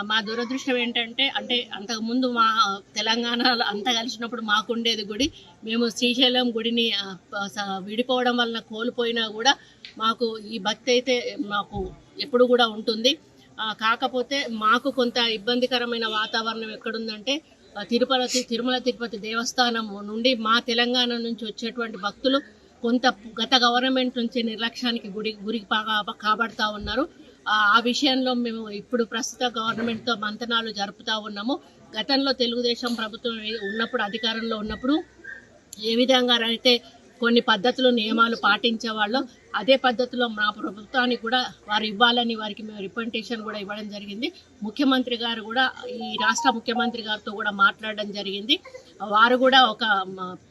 మా దురదృష్టం ఏంటంటే అంతకుముందు మా తెలంగాణలో అంతా కలిసినప్పుడు మాకుండేది గుడి. మేము శ్రీశైలం గుడిని విడిపోవడం వలన కోల్పోయినా కూడా మాకు ఈ భక్తి అయితే మాకు ఎప్పుడు కూడా ఉంటుంది. కాకపోతే మాకు కొంత ఇబ్బందికరమైన వాతావరణం ఎక్కడుందంటే తిరుమల తిరుపతి దేవస్థానం నుండి మా తెలంగాణ నుంచి వచ్చేటువంటి భక్తులు కొంత గత గవర్నమెంట్ నుంచి నిర్లక్ష్యానికి గురికి కాబడతా ఉన్నారు. ఆ విషయంలో మేము ఇప్పుడు ప్రస్తుత గవర్నమెంట్తో మంతనాలు జరుపుతూ ఉన్నాము. గతంలో తెలుగుదేశం ప్రభుత్వం ఉన్నప్పుడు అధికారంలో ఉన్నప్పుడు ఏ విధంగా అయితే కొన్ని పద్ధతులు నియమాలు పాటించేవాళ్ళు అదే పద్ధతిలో మా ప్రభుత్వానికి కూడా వారు ఇవ్వాలని వారికి మేము రిప్రజెంటేషన్ కూడా ఇవ్వడం జరిగింది. ముఖ్యమంత్రి గారు కూడా ఈ రాష్ట్ర ముఖ్యమంత్రి గారితో కూడా మాట్లాడడం జరిగింది. వారు కూడా ఒక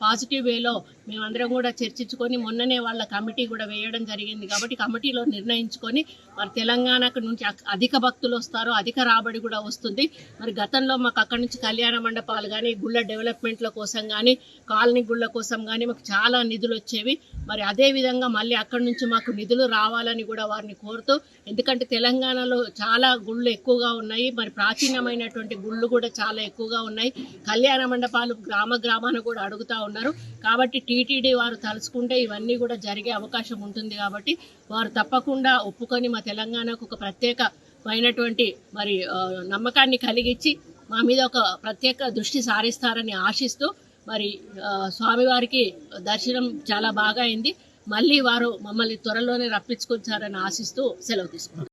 పాజిటివ్ వేలో మేమందరం కూడా చర్చించుకొని మొన్ననే వాళ్ళ కమిటీ కూడా వేయడం జరిగింది. కాబట్టి కమిటీలో నిర్ణయించుకొని మరి తెలంగాణకు నుంచి అధిక భక్తులు వస్తారు, అధిక రాబడి కూడా వస్తుంది. మరి గతంలో మాకు అక్కడి నుంచి కళ్యాణ మండపాలు కానీ గుళ్ళ డెవలప్మెంట్ల కోసం కానీ కాలనీ గుళ్ళ కోసం కానీ మాకు చాలా నిధులు వచ్చేవి. మరి అదే విధంగా మళ్ళీ అక్కడి నుంచి మాకు నిధులు రావాలని కూడా వారిని కోరుతూ, ఎందుకంటే తెలంగాణలో చాలా గుళ్ళు ఎక్కువగా ఉన్నాయి, మరి ప్రాచీనమైనటువంటి గుళ్ళు కూడా చాలా ఎక్కువగా ఉన్నాయి. కళ్యాణ మండపాలు గ్రామాన కూడా అడుగుతూ ఉన్నారు. కాబట్టి టీటీడీ వారు తలుచుకుంటే ఇవన్నీ కూడా జరిగే అవకాశం ఉంటుంది. కాబట్టి వారు తప్పకుండా ఒప్పుకొని మా తెలంగాణకు ఒక ప్రత్యేకమైనటువంటి మరి నమ్మకాన్ని కలిగించి మా మీద ఒక ప్రత్యేక దృష్టి సారిస్తారని ఆశిస్తూ మరి స్వామివారికి దర్శనం చాలా బాగా అయింది. మళ్ళీ వారు మమ్మల్ని త్వరలోనే రప్పించుకొచ్చారని ఆశిస్తూ సెలవు తీసుకున్నాం.